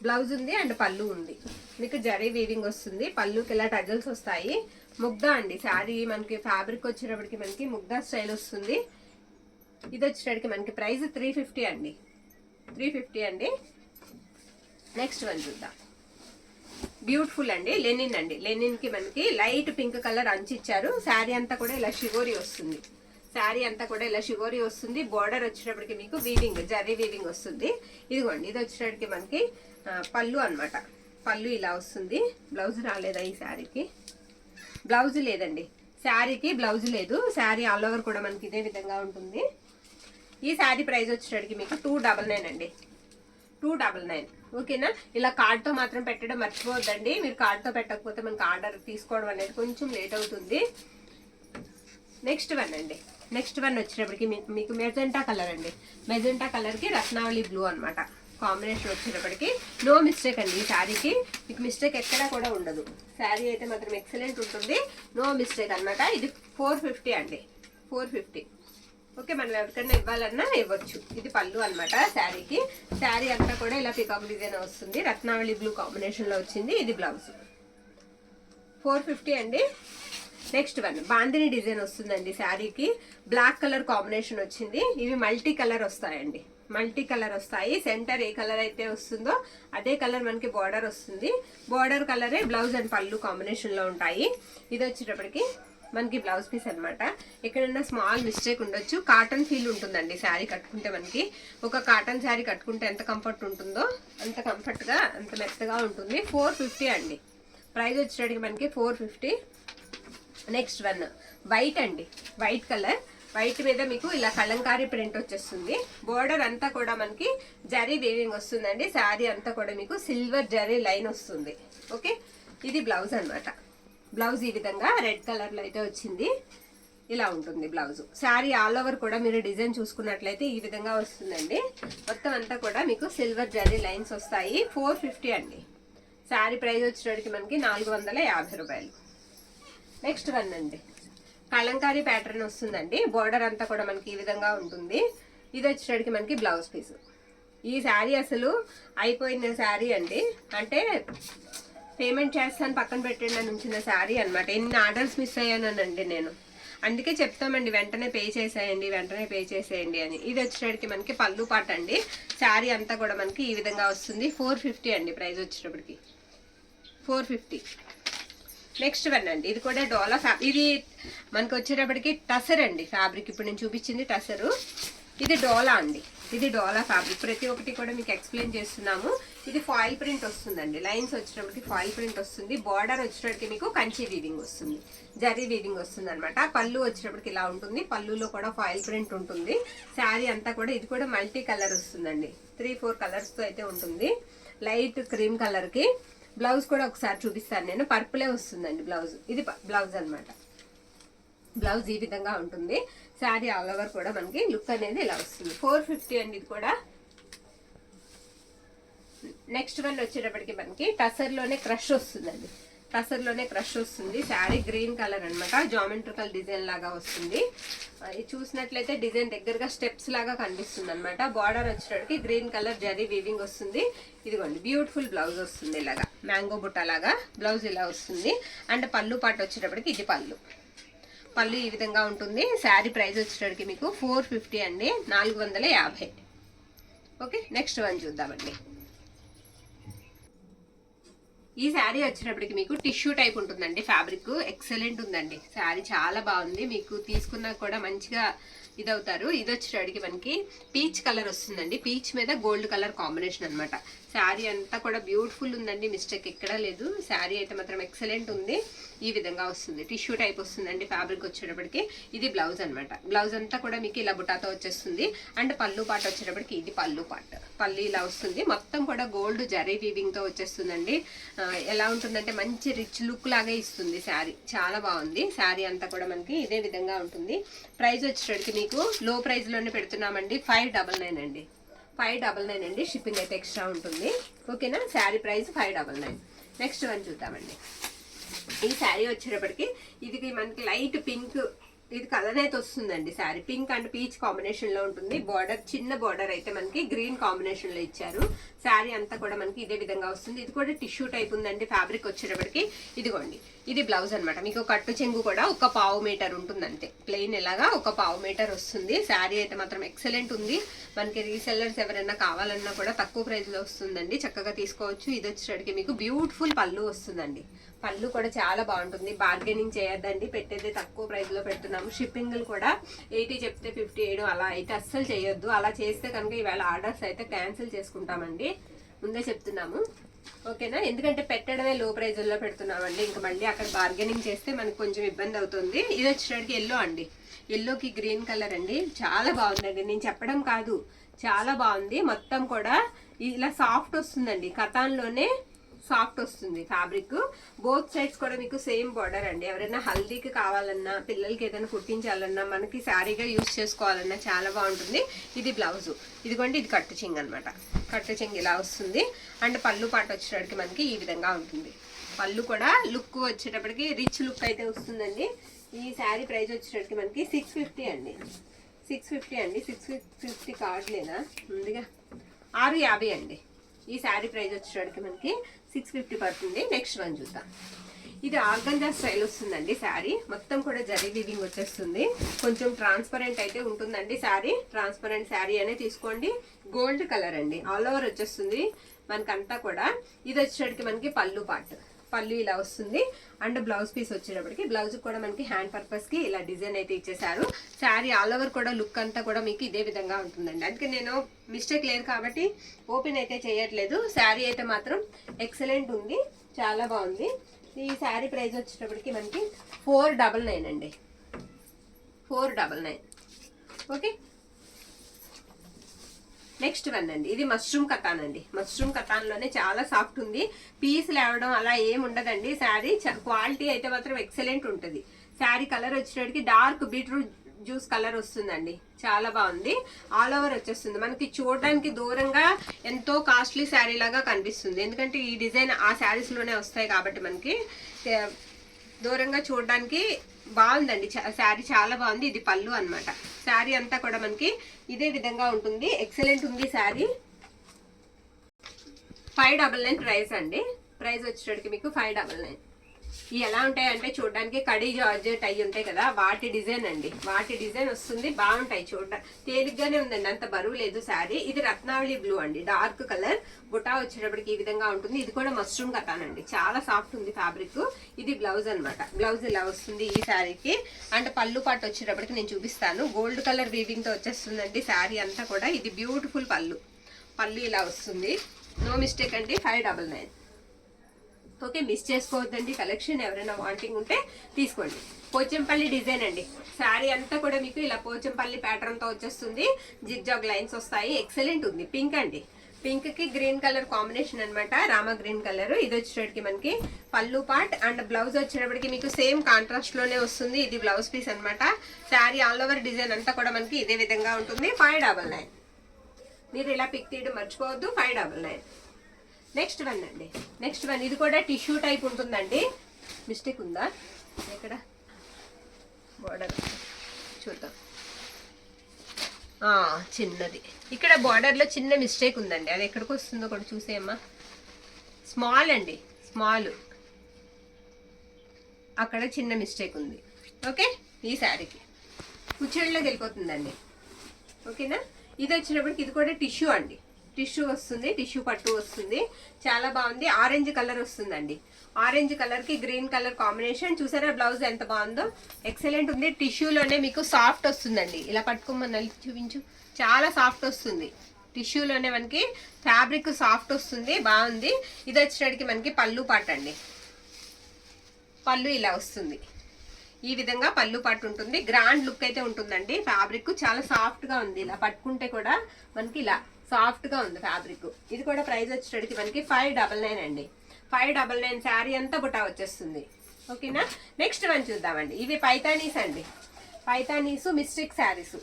బ్లౌజ్ ఉంది అండ్ పళ్ళు ఉంది. మీకు జరీ వీవింగ్ వస్తుంది. పళ్ళుకి ఇలా టజల్స్ వస్తాయి. ముగ్ధా అండి శారీ. మనకి ఫ్యాబ్రిక్ వచ్చేటప్పటికి మనకి ముగ్ధా స్టైల్ వస్తుంది. ఇది వచ్చేటప్పటికి మనకి ప్రైస్ 350 అండి. 350 అండి. నెక్స్ట్ వన్ చూద్దాం. బ్యూటిఫుల్ అండి, లెనిన్ అండి. లెనిన్ కి మనకి లైట్ పింక్ కలర్ అంచు ఇచ్చారు. శారీ అంతా కూడా ఇలా షిగోరీ వస్తుంది. శారీ అంతా కూడా ఇలా షిగోరీ వస్తుంది. బార్డర్ వచ్చేటప్పటికి మీకు వీవింగ్, జరీ వీవింగ్ వస్తుంది. ఇదిగోండి, ఇది వచ్చేటప్పటికి మనకి పళ్ళు అనమాట. పళ్ళు ఇలా వస్తుంది. బ్లౌజ్ రాలేదా ఈ శారీకి? బ్లౌజ్ లేదండి శారీకి, బ్లౌజ్ లేదు. శారీ ఆల్ ఓవర్ కూడా మనకి ఇదే విధంగా ఉంటుంది. ఈ శారీ ప్రైస్ వచ్చేటప్పటికి మీకు 299 అండి. 299. ఓకేనా, ఇలా కార్డ్తో మాత్రం పెట్టడం మర్చిపోవద్దండి. మీరు కార్డ్తో పెట్టకపోతే మనకి ఆర్డర్ తీసుకోవడం అనేది కొంచెం లేట్ అవుతుంది. నెక్స్ట్ వన్ అండి. నెక్స్ట్ వన్ వచ్చేటప్పటికి మీకు మెజెంటా కలర్ అండి. మెజెంటా కలర్కి రత్నావళి బ్లూ అనమాట కాంబినేషన్ వచ్చేటప్పటికి. నో మిస్టేక్ అండి ఈ శారీకి. మీకు మిస్టేక్ ఎక్కడా కూడా ఉండదు. శారీ అయితే మాత్రం ఎక్సలెంట్ ఉంటుంది. నో మిస్టేక్ అనమాట. ఇది 450 అండి. 450. ఓకే, మనం ఎవరికైనా ఇవ్వాలన్నా ఇవ్వచ్చు. ఇది పళ్ళు అనమాట శారీకి. శారీ అంతా కూడా ఇలా పికాక్ డిజైన్ వస్తుంది. రత్నావళి బ్లూ కాంబినేషన్లో వచ్చింది. ఇది బ్లౌజ్. 450 అండి. నెక్స్ట్ వన్ బాందిని డిజైన్ వస్తుందండి శారీకి. బ్లాక్ కలర్ కాంబినేషన్ వచ్చింది. ఇవి మల్టీ కలర్ వస్తాయండి. మల్టీ కలర్ వస్తాయి. సెంటర్ ఏ కలర్ అయితే వస్తుందో అదే కలర్ మనకి బార్డర్ వస్తుంది. బార్డర్ కలరే బ్లౌజ్ అండ్ పళ్ళు కాంబినేషన్ లో ఉంటాయి. ఇది వచ్చేటప్పటికి మనకి బ్లౌజ్ పీస్ అనమాట. ఎక్కడన్నా స్మాల్ మిస్టేక్ ఉండొచ్చు. కాటన్ ఫీల్ ఉంటుందండి శారీ కట్టుకుంటే. మనకి ఒక కాటన్ శారీ కట్టుకుంటే ఎంత కంఫర్ట్ ఉంటుందో అంత కంఫర్ట్ గా, అంత మెత్తగా ఉంటుంది. 450 అండి ప్రైస్ వచ్చేటప్పటికి మనకి 450. నెక్స్ట్ వన్ వైట్ అండి. White colour. వైట్ మీద మీకు ఇలా కలంకారీ ప్రింట్ వచ్చేస్తుంది. బోర్డర్ అంతా కూడా మనకి జరీ వీవింగ్ వస్తుందండి. శారీ అంతా కూడా మీకు సిల్వర్ జరీ లైన్ వస్తుంది. ఓకే, ఇది బ్లౌజ్ అనమాట. బ్లౌజ్ ఈ విధంగా రెడ్ కలర్ లో అయితే వచ్చింది. ఇలా ఉంటుంది బ్లౌజ్. శారీ ఆల్ ఓవర్ కూడా మీరు డిజైన్ చూసుకున్నట్లయితే ఈ విధంగా వస్తుందండి. మొత్తం అంతా కూడా మీకు సిల్వర్ జరీ లైన్స్ వస్తాయి. 450 అండి. శారీ ప్రైస్ వచ్చేటప్పటికి మనకి 450 రూపాయలు. నెక్స్ట్ వన్ అండి, కలంకారీ ప్యాటర్న్ వస్తుందండి. బోర్డర్ అంతా కూడా మనకి ఈ విధంగా ఉంటుంది. ఇది వచ్చేటప్పటికి మనకి బ్లౌజ్ పీస్. ఈ శారీ అసలు అయిపోయిన శారీ అండి. అంటే పేమెంట్ చేస్తాను పక్కన పెట్టండి అని ఉంచిన శారీ అనమాట. ఎన్ని ఆర్డర్స్ మిస్ అయ్యానండి నేను. అందుకే చెప్తామండి వెంటనే పే చేసేయండి, వెంటనే పే చేసేయండి అని. ఇది వచ్చేటప్పటికి మనకి పళ్ళు పాట అండి. శారీ అంతా కూడా మనకి ఈ విధంగా వస్తుంది. 450 అండి ప్రైస్ వచ్చేటప్పటికి. 450. నెక్స్ట్ వన్ అండి, ఇది కూడా డోలా ఇది మనకి వచ్చేటప్పటికి టసర్ అండి ఫ్యాబ్రిక్. ఇప్పుడు నేను చూపించింది టసరు. ఇది డోలా అండి. ఇది డోలా ఫ్యాబ్రిక్. ప్రతి ఒక్కటి కూడా మీకు ఎక్స్ప్లెయిన్ చేస్తున్నాము. ఇది ఫాయిల్ ప్రింట్ వస్తుందండి. లైన్స్ వచ్చేటప్పటికి ఫాయిల్ ప్రింట్ వస్తుంది. బార్డర్ వచ్చేటప్పటికి మీకు కంచి వీవింగ్ వస్తుంది, జరీ వీవింగ్ వస్తుంది అనమాట. పళ్ళు వచ్చేటప్పటికి ఇలా ఉంటుంది. పళ్ళులో కూడా ఫాయిల్ ప్రింట్ ఉంటుంది. శారీ అంతా కూడా ఇది కూడా మల్టీ కలర్ వస్తుందండి. 3-4 కలర్స్ తో అయితే ఉంటుంది. లైట్ క్రీమ్ కలర్ కి. బ్లౌజ్ కూడా ఒకసారి చూపిస్తాను నేను. పర్పులే వస్తుందండి బ్లౌజ్. ఇది బ్లౌజ్ అనమాట. బ్లౌజ్ ఈ విధంగా ఉంటుంది. శారీ ఆల్ ఓవర్ కూడా మనకి లుక్ అనేది ఇలా వస్తుంది. 450 అండి ఇది కూడా. నెక్స్ట్ వన్ వచ్చేటప్పటికి మనకి టసర్ లోనే క్రష్ వస్తుందండి. టసర్లోనే క్రష్ వస్తుంది. శారీ గ్రీన్ కలర్ అనమాట, జామెట్రికల్ డిజైన్ లాగా వస్తుంది. ఇది చూసినట్లయితే డిజైన్ దగ్గరగా స్టెప్స్ లాగా కనిపిస్తుంది అనమాట. బార్డర్ వచ్చేటప్పటికి గ్రీన్ కలర్ జరీ వీవింగ్ వస్తుంది. ఇదిగోండి బ్యూటిఫుల్ బ్లౌజ్ వస్తుంది, ఇలాగా మ్యాంగో బుట్ట లాగా బ్లౌజ్ ఇలా వస్తుంది. అండ్ పళ్ళు పాటు వచ్చేటప్పటికి ఇది పళ్ళు ఈ విధంగా ఉంటుంది. శారీ ప్రైస్ వచ్చేటప్పటికి మీకు 450 అండి, 450. ఓకే, నెక్స్ట్ వన్ చూద్దామండి. ఈ శారీ వచ్చేటప్పటికి మీకు టిష్యూ టైప్ ఉంటుందండి. ఫ్యాబ్రిక్ ఎక్సలెంట్ ఉందండి. శారీ చాలా బాగుంది, మీకు తీసుకున్నా కూడా మంచిగా ఇదవుతారు. ఇది వచ్చేటప్పటికి మనకి పీచ్ కలర్ వస్తుందండి, పీచ్ మీద గోల్డ్ కలర్ కాంబినేషన్ అనమాట. శారీ అంతా కూడా బ్యూటిఫుల్ ఉందండి, మిస్టేక్ ఎక్కడా లేదు. శారీ అయితే మాత్రం ఎక్సలెంట్ ఉంది. ఈ విధంగా వస్తుంది, టిష్యూ టైప్ వస్తుందండి ఫ్యాబ్రిక్ వచ్చేటప్పటికి. ఇది బ్లౌజ్ అనమాట. బ్లౌజ్ అంతా కూడా మీకు ఇలా బుటాతో వచ్చేస్తుంది. అండ్ పళ్ళు పాట వచ్చేటప్పటికి ఇది పళ్ళు పాట, పళ్ళు ఇలా వస్తుంది. మొత్తం కూడా గోల్డ్ జరీ వీవింగ్ తో వచ్చేస్తుందండి. ఎలా ఉంటుందంటే మంచి రిచ్ లుక్ లాగా ఇస్తుంది శారీ, చాలా బాగుంది. శారీ అంతా కూడా మనకి ఇదే విధంగా ఉంటుంది. ప్రైస్ వచ్చేటప్పటికి మీకు లో ప్రైస్ లోనే పెడుతున్నామండి, 599 అండి, 599 అండి. షిప్పింగ్ అయితే ఎక్స్ట్రా ఉంటుంది. ఓకేనా, శారీ ప్రైస్ 599. నెక్స్ట్ వన్ చూద్దామండి. ఈ శారీ వచ్చేటప్పటికి ఇది మనకి లైట్ పింక్, ఇది కలర్ అయితే వస్తుందండి. Sari pink and peach combination లో ఉంటుంది. బార్డర్ చిన్న బార్డర్ అయితే మనకి గ్రీన్ కాంబినేషన్ లో ఇచ్చారు. శారీ అంతా కూడా మనకి ఇదే విధంగా వస్తుంది. ఇది కూడా టిష్యూ టైప్ ఉందండి ఫ్యాబ్రిక్ వచ్చేటప్పటికి. ఇదిగోండి ఇది బ్లౌజ్ అనమాట. మీకు కట్టు చెంగు కూడా 1/4 మీటర్ ఉంటుంది అంతే, ప్లెయిన్ ఎలాగా 1/4 మీటర్ వస్తుంది. శారీ అయితే మాత్రం ఎక్సలెంట్ ఉంది. మనకి రీసెల్లర్స్ ఎవరైనా కావాలన్నా కూడా తక్కువ ప్రైస్ లో వస్తుందండి, చక్కగా తీసుకోవచ్చు. ఇది వచ్చేటప్పటికి మీకు బ్యూటిఫుల్ పళ్ళు వస్తుందండి. పళ్ళు కూడా చాలా బాగుంటుంది. బార్గెనింగ్ చేయొద్దండి, పెట్టేది తక్కువ ప్రైస్ లో పెడుతున్నాము. షిప్పింగ్లు కూడా 80 చెప్తే 58 అలా అయితే అస్సలు చేయొద్దు. అలా చేస్తే కనుక ఈవేళ ఆర్డర్స్ అయితే క్యాన్సిల్ చేసుకుంటామండి, ముందే చెప్తున్నాము. ఓకేనా, ఎందుకంటే పెట్టడమే లో ప్రైజుల్లో పెడుతున్నామండి. ఇంకా మళ్ళీ అక్కడ బార్గెనింగ్ చేస్తే మనకు కొంచెం ఇబ్బంది అవుతుంది. ఇది వచ్చేటప్పటికి ఎల్లో అండి, ఎల్లోకి గ్రీన్ కలర్ అండి, చాలా బాగుందండి. నేను చెప్పడం కాదు, చాలా బాగుంది. మొత్తం కూడా ఇలా సాఫ్ట్ వస్తుందండి, కథాన్లోనే సాఫ్ట్ వస్తుంది ఫ్యాబ్రిక్. బోత్ సైడ్స్ కూడా మీకు సేమ్ బార్డర్ అండి. ఎవరైనా హల్దీకి కావాలన్నా, పిల్లలకి ఏదైనా కుట్టించాలన్నా, మనకి శారీగా యూజ్ చేసుకోవాలన్నా చాలా బాగుంటుంది. ఇది బ్లౌజు, ఇదిగోండి ఇది కట్టు చెంగు అనమాట. కట్టు చెంగు ఇలా వస్తుంది. అండ్ పళ్ళు పాట వచ్చేటప్పటికి మనకి ఈ విధంగా ఉంటుంది. పళ్ళు కూడా లుక్ వచ్చేటప్పటికి రిచ్ లుక్ అయితే వస్తుందండి. ఈ శారీ ప్రైస్ వచ్చేటప్పటికి మనకి 650 అండి, 650 అండి. 650 కార్డ్ లేదా ముందుగా 650 అండి. ఈ శారీ ప్రైస్ వచ్చేటప్పటికి మనకి 650 పడుతుంది. నెక్స్ట్ వన్ చూద్దాం. ఇది ఆర్గంజా స్టైల్ వస్తుందండి. శారీ మొత్తం కూడా జరీ వీవింగ్ వచ్చేస్తుంది. కొంచెం ట్రాన్స్పరెంట్ అయితే ఉంటుందండి శారీ. ట్రాన్స్పరెంట్ శారీ అనే తీసుకోండి. గోల్డ్ కలర్ అండి, ఆల్ ఓవర్ వచ్చేస్తుంది మనకంతా కూడా. ఇది వచ్చేటప్పటికి మనకి పళ్ళు పార్ట్, పళ్ళు ఇలా వస్తుంది. అండ్ బ్లౌజ్ పీస్ వచ్చేటప్పటికి బ్లౌజ్ కూడా మనకి హ్యాండ్ పర్పస్ కి ఇలా డిజైన్ అయితే ఇచ్చేసారు. శారీ ఆల్ ఓవర్ కూడా లుక్ అంతా కూడా మీకు ఇదే విధంగా ఉంటుందండి. అందుకే నేను మిస్టేక్ లేదు కాబట్టి ఓపెన్ అయితే చేయట్లేదు. శారీ అయితే మాత్రం ఎక్సలెంట్ ఉంది, చాలా బాగుంది. ఈ శారీ ప్రైస్ వచ్చేటప్పటికి మనకి 499 అండి, 499. ఓకే, నెక్స్ట్ వన్ అండి. ఇది మష్రూమ్ కథాన్ అండి. మష్రూమ్ కథాన్ లోనే చాలా సాఫ్ట్ ఉంది. పీస్ లేవడం అలా ఏం ఉండదండి. శారీ క్వాలిటీ అయితే మాత్రం ఎక్సలెంట్ ఉంటుంది. శారీ కలర్ వచ్చేటప్పటికి డార్క్ బీట్రూట్ జ్యూస్ కలర్ వస్తుందండి, చాలా బాగుంది. ఆల్ ఓవర్ వచ్చేస్తుంది. మనకి చూడడానికి దూరంగా ఎంతో కాస్ట్లీ శారీ లాగా కనిపిస్తుంది, ఎందుకంటే ఈ డిజైన్ ఆ శారీస్ లోనే వస్తాయి కాబట్టి మనకి దూరంగా చూడడానికి బాగుందండి. శారీ చాలా బాగుంది. ఇది పళ్ళు అనమాట. శారీ అంతా కూడా మనకి ఇదే విధంగా ఉంటుంది. ఎక్సలెంట్ ఉంది శారీ. 599 ప్రైస్ అండి. ప్రైస్ వచ్చేటప్పటికి మీకు 599. ఇవి ఎలా ఉంటాయంటే చూడడానికి కడీ జార్జెట్ అయ్యి ఉంటాయి కదా, వాటి డిజైన్ అండి. వాటి డిజైన్ వస్తుంది, బాగుంటాయి చూడడానికి. తేలిగ్గానే ఉందండి, అంత బరువు లేదు శారీ. ఇది రత్నావళి బ్లూ అండి, డార్క్ కలర్. బుటా వచ్చేటప్పటికి ఈ విధంగా ఉంటుంది. ఇది కూడా మష్రూమ్ కథానండి, చాలా సాఫ్ట్ ఉంది ఫ్యాబ్రిక్. ఇది బ్లౌజ్ అనమాట. బ్లౌజ్ ఇలా వస్తుంది ఈ శారీకి. అండ్ పళ్ళు పాటు వచ్చేటప్పటికి నేను చూపిస్తాను. గోల్డ్ కలర్ వీవింగ్ తో వచ్చేస్తుందండి శారీ అంతా కూడా. ఇది బ్యూటిఫుల్ పళ్ళు, పళ్ళు ఇలా వస్తుంది. నో మిస్టేక్ అండి, 599. ఓకే, మిస్ చేసుకోవద్దండి. కలెక్షన్ ఎవరైనా వాంటింగ్ ఉంటే తీసుకోండి. పోచంపల్లి డిజైన్ అండి. శారీ అంతా కూడా మీకు ఇలా పోచంపల్లి ప్యాటర్న్ తో వచ్చేస్తుంది. జిగ్జాగ్ లైన్స్ వస్తాయి. ఎక్సలెంట్ ఉంది. పింక్ అండి, పింక్ కి గ్రీన్ కలర్ కాంబినేషన్ అనమాట, రామా గ్రీన్ కలర్. ఇది వచ్చేటప్పటికి మనకి పళ్ళు పార్ట్. అండ్ బ్లౌజ్ వచ్చేటప్పటికి మీకు సేమ్ కాంట్రాస్ట్ లోనే వస్తుంది. ఇది బ్లౌజ్ పీస్ అనమాట. శారీ ఆల్ ఓవర్ డిజైన్ అంతా కూడా మనకి ఇదే విధంగా ఉంటుంది. 599. మీరు ఇలా పిక్ తీయడం మర్చిపోవద్దు. 599. నెక్స్ట్ వన్ అండి, నెక్స్ట్ వన్ ఇది కూడా టిష్యూ టైప్ ఉంటుందండి. మిస్టేక్ ఉందా ఇక్కడ బార్డర్ చూద్దాం. చిన్నది ఇక్కడ బార్డర్లో చిన్న మిస్టేక్ ఉందండి, అది ఎక్కడికి వస్తుందో కూడా చూసేయమ్మా. స్మాల్ అండి, స్మాల్ అక్కడ చిన్న మిస్టేక్ ఉంది. ఓకే, ఈ శారీకి కుచ్చిళ్ళలోకి వెళ్ళిపోతుందండి. ఓకేనా, ఇది వచ్చినప్పటికి ఇది కూడా టిష్యూ అండి, టిష్యూ వస్తుంది, టిష్యూ పట్టు వస్తుంది. చాలా బాగుంది. ఆరెంజ్ కలర్ వస్తుందండి, ఆరెంజ్ కలర్ కి గ్రీన్ కలర్ కాంబినేషన్. చూసారా బ్లౌజ్ ఎంత బాగుందో, ఎక్సలెంట్ ఉంది. టిష్యూలోనే మీకు సాఫ్ట్ వస్తుందండి. ఇలా పట్టుకోమని చూపించు, చాలా సాఫ్ట్ వస్తుంది. టిష్యూలోనే మనకి ఫ్యాబ్రిక్ సాఫ్ట్ వస్తుంది, బాగుంది. ఇది వచ్చేటికి మనకి పళ్ళు పాట అండి, పళ్ళు ఇలా వస్తుంది. ఈ విధంగా పళ్ళు పాటు ఉంటుంది. గ్రాండ్ లుక్ అయితే ఉంటుందండి. ఫ్యాబ్రిక్ చాలా సాఫ్ట్ గా ఉంది, ఇలా పట్టుకుంటే కూడా మనకి ఇలా సాఫ్ట్ గా ఉంది ఫ్యాబ్రిక్. ఇది కూడా ప్రైస్ వచ్చేటికి మనకి 599 అండి. 599 శారీ అంతా బుటా వచ్చేస్తుంది. ఓకేనా, నెక్స్ట్ వన్ చూద్దామండి. ఇవి పైతానీస్ అండి, పైతానీస్ మిస్టేక్ శారీస్,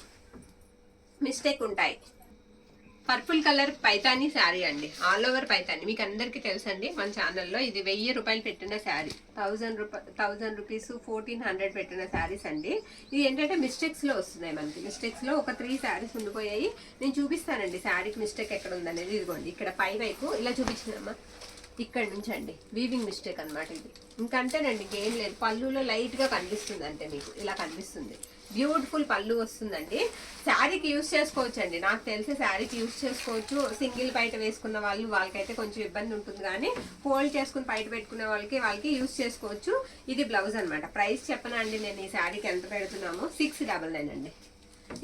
మిస్టేక్ ఉంటాయి. పర్పుల్ కలర్ పైతానీ శారీ అండి, ఆల్ ఓవర్ పైతానీ. మీకు అందరికీ తెలుసండి మన ఛానల్లో. ఇది 1000 రూపాయలు పెట్టిన శారీ, 1000 రూపీస్ 1400 పెట్టిన శారీస్ అండి. ఇది ఏంటంటే మిస్టేక్స్ లో వస్తున్నాయి మనకి. మిస్టేక్స్ లో ఒక 3 శారీస్ ఉండిపోయాయి. నేను చూపిస్తానండి శారీకి మిస్టేక్ ఎక్కడ ఉందనేది. ఇదిగోండి ఇక్కడ పై వైపు ఇలా చూపించినమ్మా, ఇక్కడ నుంచి అండి వీవింగ్ మిస్టేక్ అనమాట ఇది. ఇంకంతేనండి, ఇంకేం లేదు. పళ్ళులో లైట్ గా కనిపిస్తుంది, అంటే మీకు ఇలా కనిపిస్తుంది. బ్యూటిఫుల్ పళ్ళు వస్తుందండి. శారీకి యూజ్ చేసుకోవచ్చు అండి, నాకు తెలిసి శారీకి యూజ్ చేసుకోవచ్చు. సింగిల్ పైట వేసుకున్న వాళ్ళకైతే కొంచెం ఇబ్బంది ఉంటుంది, కానీ ఫోల్డ్ చేసుకుని పైట పెట్టుకునే వాళ్ళకి యూజ్ చేసుకోవచ్చు. ఇది బ్లౌజ్ అనమాట. ప్రైస్ చెప్పనా అండి నేను ఈ శారీకి ఎంత పెడుతున్నాము, 699 అండి.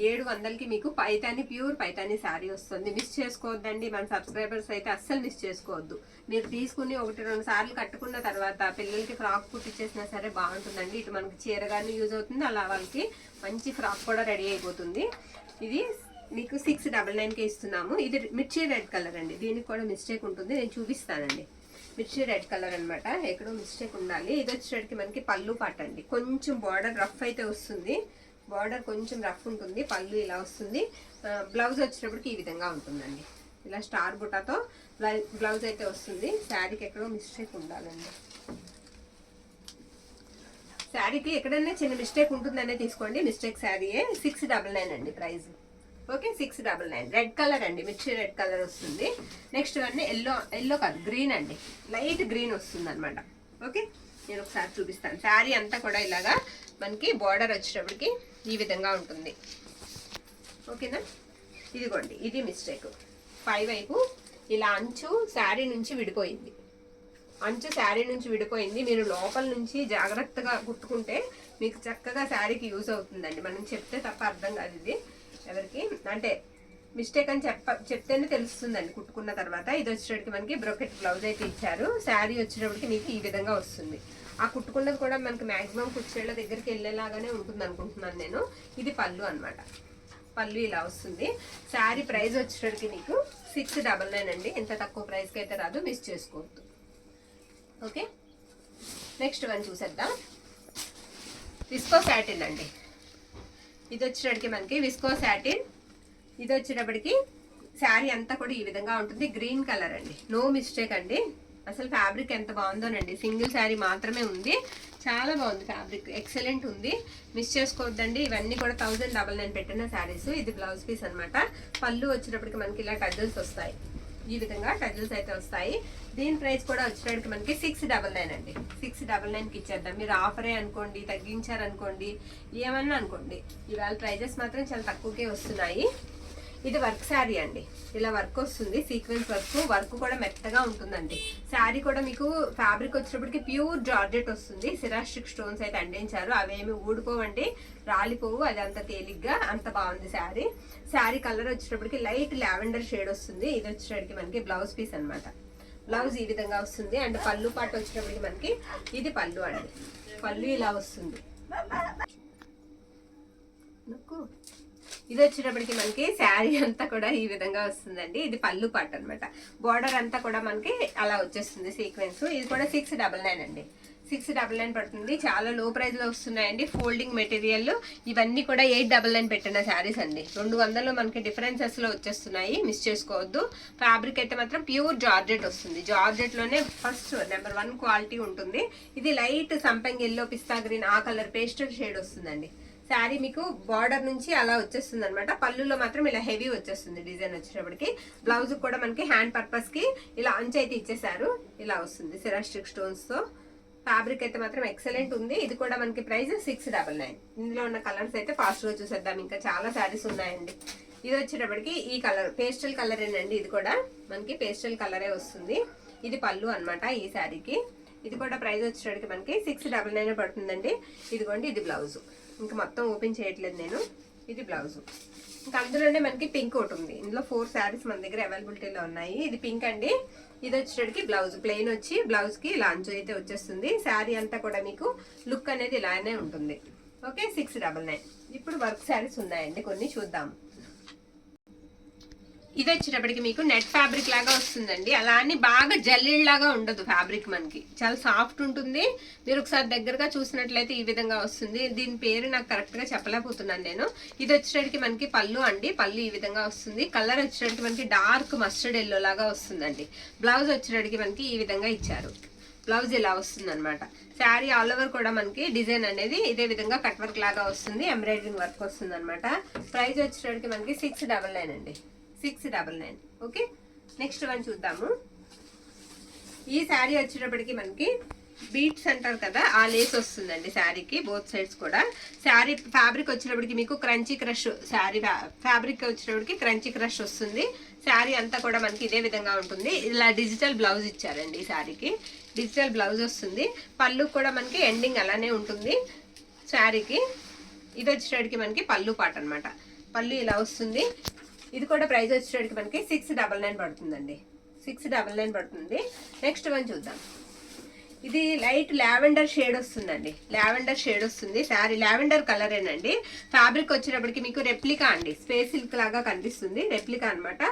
700కి మీకు పైతాని, ప్యూర్ పైతాని శారీ వస్తుంది. మిస్ చేసుకోవద్దండి, మన సబ్స్క్రైబర్స్ అయితే అస్సలు మిస్ చేసుకోవద్దు. మీరు తీసుకుని 1-2 సార్లు కట్టుకున్న తర్వాత పిల్లలకి ఫ్రాక్ కుట్టించేసినా సరే బాగుంటుందండి. ఇటు మనకి చీరగానే యూజ్ అవుతుంది, అలా వాళ్ళకి మంచి ఫ్రాక్ కూడా రెడీ అయిపోతుంది. ఇది మీకు 699కి ఇస్తున్నాము. ఇది మిర్చి రెడ్ కలర్ అండి, దీనికి కూడా మిస్టేక్ ఉంటుంది, నేను చూపిస్తానండి. మిర్చి రెడ్ కలర్ అనమాట, ఎక్కడో మిస్టేక్ ఉండాలి. ఇది వచ్చేటికి మనకి పళ్ళు పాట అండి. కొంచెం బార్డర్ రఫ్ అయితే వస్తుంది, బార్డర్ కొంచెం రఫ్ ఉంటుంది. పళ్ళు ఇలా వస్తుంది. బ్లౌజ్ వచ్చేటప్పటికి ఈ విధంగా ఉంటుందండి, ఇలా స్టార్ బుటాతో బ్లౌజ్ అయితే వస్తుంది. శారీకి ఎక్కడో మిస్టేక్ ఉండాలండి, శారీకి ఎక్కడైనా చిన్న మిస్టేక్ ఉంటుందనే తీసుకోండి. మిస్టేక్ శారీయే. 699 అండి ప్రైస్. ఓకే, 699. రెడ్ కలర్ అండి, మిర్చి రెడ్ కలర్ వస్తుంది. నెక్స్ట్ వన్ ఎల్లో కాదు, గ్రీన్ అండి, లైట్ గ్రీన్ వస్తుంది అనమాట. ఓకే, నేను ఒకసారి చూపిస్తాను. శారీ అంతా కూడా ఇలాగా మనకి బార్డర్ వచ్చేటప్పటికి ఈ విధంగా ఉంటుంది. ఓకేనా, ఇదిగోండి ఇది మిస్టేక్. పై వైపు ఇలా అంచు శారీ నుంచి విడిపోయింది, అంచు శారీ నుంచి విడిపోయింది. మీరు లోపల నుంచి జాగ్రత్తగా కుట్టుకుంటే మీకు చక్కగా శారీకి యూజ్ అవుతుందండి. మనం చెప్తే తప్ప అర్థం కాదు ఇది ఎవరికి, అంటే మిస్టేక్ అని చెప్తేనే తెలుస్తుందండి కుట్టుకున్న తర్వాత. ఇది వచ్చేటప్పటికి మనకి బ్రోకెట్ బ్లౌజ్ అయితే ఇచ్చారు. శారీ వచ్చేటప్పటికి మీకు ఈ విధంగా వస్తుంది. ఆ కుట్టుకున్నది కూడా మనకి మాక్సిమం కుర్చీళ్ళ దగ్గరికి వెళ్ళేలాగానే ఉంటుంది అనుకుంటున్నాను నేను. ఇది పళ్ళు అనమాట, పళ్ళు ఇలా వస్తుంది. శారీ ప్రైస్ వచ్చేటప్పటికి మీకు 699 అండి. ఇంత తక్కువ ప్రైస్కి అయితే రాదు, మిస్ చేసుకోవద్దు. ఓకే, నెక్స్ట్ వన్ చూసేద్దాం. విస్కో సాటిన్ అండి, ఇది వచ్చేటప్పటికి మనకి విస్కో సాటిన్. ఇది వచ్చేటప్పటికి శారీ అంతా కూడా ఈ విధంగా ఉంటుంది. గ్రీన్ కలర్ అండి, నో మిస్టేక్ అండి. అసలు ఫ్యాబ్రిక్ ఎంత బాగుందోనండి, సింగిల్ శారీ మాత్రమే ఉంది, చాలా బాగుంది ఫ్యాబ్రిక్, ఎక్సలెంట్ ఉంది. మిస్ చేసుకోవద్దండి. ఇవన్నీ కూడా 1099 పెట్టిన శారీస్. ఇది బ్లౌజ్ పీస్ అనమాట. పళ్ళు వచ్చేటప్పటికి మనకి ఇలా టజల్స్ వస్తాయి, ఈ విధంగా టజల్స్ అయితే వస్తాయి. దీని ప్రైస్ కూడా వచ్చేటప్పటికి మనకి 699 అండి. 699కి ఇచ్చేద్దాం. మీరు ఆఫరే అనుకోండి, తగ్గించారనుకోండి, ఏమన్నా అనుకోండి, ఇవాళ ప్రైజెస్ మాత్రం చాలా తక్కువకే వస్తున్నాయి. ఇది వర్క్ శారీ అండి, ఇలా వర్క్ వస్తుంది, సీక్వెన్స్ వర్క్ కూడా మెత్తగా ఉంటుందండి. శారీ కూడా మీకు ఫ్యాబ్రిక్ వచ్చేటప్పటికి ప్యూర్ జార్జెట్ వస్తుంది. సిరాస్టిక్ స్టోన్స్ అయితే అందించారు, అవేమి ఊడిపోవండి, రాలిపోవు. అది అంత తేలిగ్గా అంత బాగుంది శారీ. శారీ కలర్ వచ్చేటప్పటికి లైట్ లావెండర్ షేడ్ వస్తుంది. ఇది వచ్చేటప్పటికి మనకి బ్లౌజ్ పీస్ అనమాట. బ్లౌజ్ ఈ విధంగా వస్తుంది. అండ్ పళ్ళు పాటు వచ్చేటప్పటికి మనకి ఇది పళ్ళు అండి, పళ్ళు ఇలా వస్తుంది. ఇది వచ్చేటప్పటికి మనకి శారీ అంతా కూడా ఈ విధంగా వస్తుందండి. ఇది పళ్ళు పాటు అనమాట. బార్డర్ అంతా కూడా మనకి అలా వచ్చేస్తుంది సీక్వెన్స్. ఇది కూడా 699 అండి. 699 పడుతుంది. చాలా లో ప్రైస్ లో వస్తున్నాయండి. ఫోల్డింగ్ మెటీరియల్ ఇవన్నీ కూడా 899 పెట్టిన శారీస్ అండి. 200 మనకి డిఫరెన్సెస్ లో వచ్చేస్తున్నాయి, మిస్ చేసుకోవద్దు. ఫ్యాబ్రిక్ అయితే మాత్రం ప్యూర్ జార్జెట్ వస్తుంది. జార్జెట్ లోనే ఫస్ట్ నెంబర్ 1 క్వాలిటీ ఉంటుంది. ఇది లైట్ సంపెంగ్ ఎల్లో, పిస్తా గ్రీన్ ఆ కలర్ పేస్టల్ షేడ్ వస్తుందండి. శారీ మీకు బార్డర్ నుంచి అలా వచ్చేస్తుంది అనమాట. పళ్ళులో మాత్రం ఇలా హెవీ వచ్చేస్తుంది డిజైన్ వచ్చేటప్పటికి. బ్లౌజ్ కూడా మనకి హ్యాండ్ పర్పస్ కి ఇలా అంచు అయితే ఇచ్చేసారు. ఇలా వస్తుంది సిరాస్టిక్ స్టోన్స్ తో. ఫ్యాబ్రిక్ అయితే మాత్రం ఎక్సలెంట్ ఉంది. ఇది కూడా మనకి ప్రైస్ 699. ఇందులో ఉన్న కలర్స్ అయితే ఫాస్ట్ గా చూసేద్దాం. ఇంకా చాలా శారీస్ ఉన్నాయండి. ఇది వచ్చేటప్పటికి ఈ కలర్ పేస్టల్ కలర్ ఏనండి. ఇది కూడా మనకి పేస్టల్ కలరే వస్తుంది. ఇది పళ్ళు అన్నమాట ఈ శారీకి. ఇది కూడా ప్రైస్ వచ్చేటప్పటికి మనకి 699 పడుతుందండి. ఇదిగోండి ఇది బ్లౌజ్. ఇంకా మొత్తం ఓపెన్ చేయట్లేదు నేను. ఇది బ్లౌజ్. ఇంకా అందులోనే మనకి పింక్ ఒకటి ఉంది. ఇందులో 4 శారీస్ మన దగ్గర అవైలబిలిటీలో ఉన్నాయి. ఇది పింక్ అండి. ఇది వచ్చేటప్పటికి బ్లౌజ్ ప్లెయిన్ వచ్చి బ్లౌజ్ కి ఇలా అంచు అయితే వచ్చేస్తుంది. శారీ అంతా కూడా మీకు లుక్ అనేది ఇలానే ఉంటుంది. ఓకే, 699. ఇప్పుడు వర్క్ శారీస్ ఉన్నాయండి, కొన్ని చూద్దాం. ఇది వచ్చేటప్పటికి మీకు నెట్ ఫ్యాబ్రిక్ లాగా వస్తుందండి. అలా అని బాగా జల్లీలాగా ఉండదు. ఫ్యాబ్రిక్ మనకి చాలా సాఫ్ట్ ఉంటుంది. మీరు ఒకసారి దగ్గరగా చూసినట్లయితే ఈ విధంగా వస్తుంది. దీని పేరు నాకు కరెక్ట్ గా చెప్పలేకపోతున్నాను నేను. ఇది వచ్చేటప్పటికి మనకి పళ్ళు అండి. పళ్ళు ఈ విధంగా వస్తుంది. కలర్ వచ్చేటప్పటికి మనకి డార్క్ మస్టర్డ్ ఎల్లో లాగా వస్తుందండి. బ్లౌజ్ వచ్చేటప్పటికి మనకి ఈ విధంగా ఇచ్చారు. బ్లౌజ్ ఇలా వస్తుంది అనమాట. శారీ ఆల్ ఓవర్ కూడా మనకి డిజైన్ అనేది ఇదే విధంగా కట్ వర్క్ లాగా వస్తుంది. ఎంబ్రాయిడరింగ్ వర్క్ వస్తుంది అనమాట. ప్రైస్ వచ్చేటప్పటికి మనకి 699 అండి. 699. ఓకే, నెక్స్ట్ వన్ చూద్దాము. ఈ శారీ వచ్చేటప్పటికి మనకి బీట్స్ అంటారు కదా, ఆ లేస్ వస్తుందండి శారీకి బోత్ సైడ్స్ కూడా. శారీ ఫ్యాబ్రిక్ వచ్చేటప్పటికి మీకు క్రంచీ క్రష్, శారీ ఫ్యాబ్రిక్ వచ్చేటప్పటికి క్రంచీ క్రష్ వస్తుంది. శారీ అంతా కూడా మనకి ఇదే విధంగా ఉంటుంది. ఇలా డిజిటల్ బ్లౌజ్ ఇచ్చారండి ఈ శారీకి. డిజిటల్ బ్లౌజ్ వస్తుంది. పళ్ళు కూడా మనకి ఎండింగ్ అలానే ఉంటుంది శారీకి. ఇది వచ్చేటప్పటికి మనకి పళ్ళు పాట అనమాట. పళ్ళు ఇలా వస్తుంది. ఇది కూడా ప్రైస్ వచ్చేటప్పటికి మనకి 699 పడుతుందండి. 699 పడుతుంది. నెక్స్ట్ వన్ చూద్దాం. ఇది లైట్ లావెండర్ షేడ్ వస్తుందండి. లావెండర్ షేడ్ వస్తుంది. శారీ లావెండర్ కలరేనండి. ఫ్యాబ్రిక్ వచ్చేటప్పటికి మీకు రెప్లికా అండి. స్పేస్ సిల్క్ లాగా కనిపిస్తుంది. రెప్లికా అనమాట.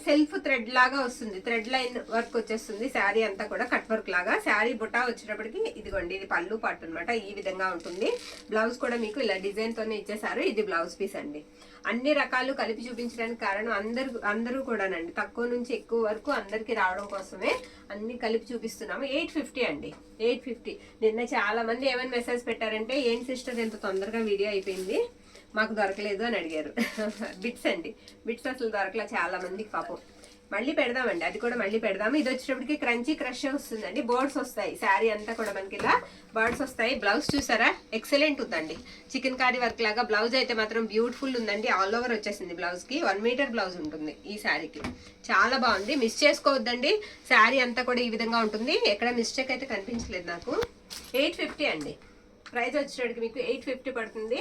సెల్ఫ్ థ్రెడ్ లాగా వస్తుంది. థ్రెడ్ లైన్ వర్క్ వచ్చేస్తుంది. శారీ అంతా కూడా కట్ వర్క్ లాగా. శారీ బుటా వచ్చేటప్పటికి ఇదిగోండి ఇది పళ్ళు పాటు అనమాట. ఈ విధంగా ఉంటుంది. బ్లౌజ్ కూడా మీకు ఇలా డిజైన్ తోనే ఇచ్చేసారు. ఇది బ్లౌజ్ పీస్ అండి. అన్ని రకాలు కలిపి చూపించడానికి కారణం అందరూ కూడానండి తక్కువ నుంచి ఎక్కువ వరకు అందరికి రావడం కోసమే అన్ని కలిపి చూపిస్తున్నాము. 850 అండి. 850. నిన్న చాలా మంది ఏమైనా మెసేజ్ పెట్టారంటే, ఏం సిస్టర్ ఎంత తొందరగా వీడియో అయిపోయింది, మాకు దొరకలేదు అని అడిగారు. బిట్స్ అండి. బిట్స్ అసలు దొరకలే చాలా మందికి పాపం. మళ్ళీ పెడదామండి, అది కూడా మళ్ళీ పెడదాము. ఇది వచ్చేటప్పటికి క్రంచీ క్రష్ వస్తుందండి. బర్డ్స్ వస్తాయి. శారీ అంతా కూడా మనకి ఇలా బర్డ్స్ వస్తాయి. బ్లౌజ్ చూసారా, ఎక్సలెంట్ ఉందండి. చికెన్ కారీ వర్క్ లాగా బ్లౌజ్ అయితే మాత్రం బ్యూటిఫుల్ ఉందండి. ఆల్ ఓవర్ వచ్చేసింది. బ్లౌజ్ కి 1 మీటర్ బ్లౌజ్ ఉంటుంది ఈ శారీకి. చాలా బాగుంది, మిస్ చేసుకోవద్దండి. శారీ అంతా కూడా ఈ విధంగా ఉంటుంది. ఎక్కడ మిస్టేక్ అయితే కనిపించలేదు నాకు. 850 అండి. ప్రైస్ వచ్చేటప్పటికి మీకు 850 పడుతుంది.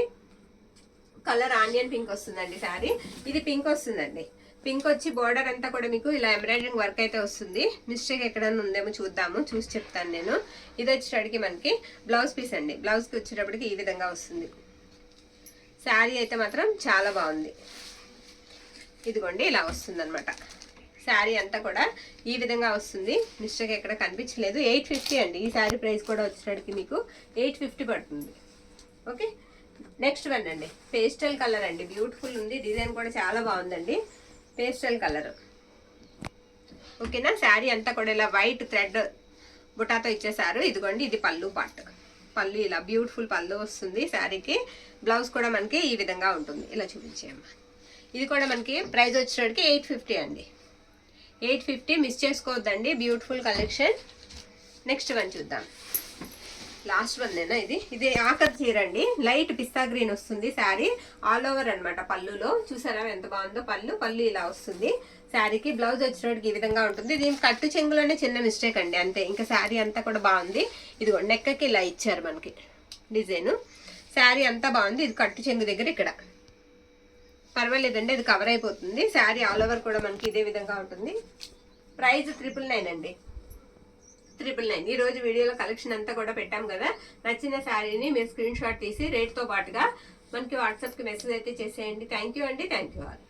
కలర్ ఆనియన్ పింక్ వస్తుందండి శారీ. ఇది పింక్ వస్తుందండి. పింక్ వచ్చి బార్డర్ అంతా కూడా మీకు ఇలా ఎంబ్రాయిడరింగ్ వర్క్ అయితే వస్తుంది. మిస్టేక్ ఎక్కడన్నా ఉందేమో చూద్దాము, చూసి చెప్తాను నేను. ఇది వచ్చేటప్పటికి మనకి బ్లౌజ్ పీస్ అండి. బ్లౌజ్కి వచ్చేటప్పటికి ఈ విధంగా వస్తుంది. శారీ అయితే మాత్రం చాలా బాగుంది. ఇదిగోండి ఇలా వస్తుంది అనమాట. శారీ అంతా కూడా ఈ విధంగా వస్తుంది. మిస్టేక్ ఎక్కడ కనిపించలేదు. 850 అండి. ఈ శారీ ప్రైస్ కూడా వచ్చేటప్పటికి మీకు 850 పడుతుంది. ఓకే, నెక్స్ట్ వన్ అండి. పేస్టల్ కలర్ అండి. బ్యూటిఫుల్ ఉంది. డిజైన్ కూడా చాలా బాగుందండి. Pastel colour. ఓకేనా. శారీ అంతా కూడా ఇలా వైట్ థ్రెడ్ బుటాతో ఇచ్చేసారు. ఇదిగోండి ఇది పళ్ళు పార్ట్. పళ్ళు ఇలా బ్యూటిఫుల్ పళ్ళు వస్తుంది శారీకి. బ్లౌజ్ కూడా మనకి ఈ విధంగా ఉంటుంది. ఇలా చూపించేయమ్మా. ఇది కూడా మనకి ప్రైస్ వచ్చేటప్పటికి 850 అండి. 850, మిస్ చేసుకోవద్దండి. Beautiful collection. నెక్స్ట్ వన్ చూద్దాం. లాస్ట్ వన్ నేనా ఇది. ఇది ఆకర్ చీర అండి. లైట్ పిస్తా గ్రీన్ వస్తుంది శారీ. ఆల్ ఓవర్ అనమాట. పళ్ళులో చూసారా ఎంత బాగుందో. పళ్ళు ఇలా వస్తుంది శారీకి. బ్లౌజ్ వచ్చేటప్పటికి ఈ విధంగా ఉంటుంది. దీని కట్టు చెంగులోనే చిన్న మిస్టేక్ అండి, అంతే. ఇంకా శారీ అంతా కూడా బాగుంది. ఇదిగో నెక్కకి ఇలా ఇచ్చారు మనకి డిజైన్. శారీ అంతా బాగుంది. ఇది కట్టు చెంగు దగ్గర ఇక్కడ పర్వాలేదండి, అది కవర్ అయిపోతుంది. శారీ ఆల్ ఓవర్ కూడా మనకి ఇదే విధంగా ఉంటుంది. ప్రైస్ 999 అండి. 999. ఈ రోజు వీడియోలో కలెక్షన్ అంతా కూడా పెట్టాం కదా. నచ్చిన శారీని మీరు స్క్రీన్ షాట్ తీసి రేట్తో పాటుగా మనకి వాట్సాప్కి మెసేజ్ అయితే చేసేయండి. థ్యాంక్ యూ అండి. Thank you all.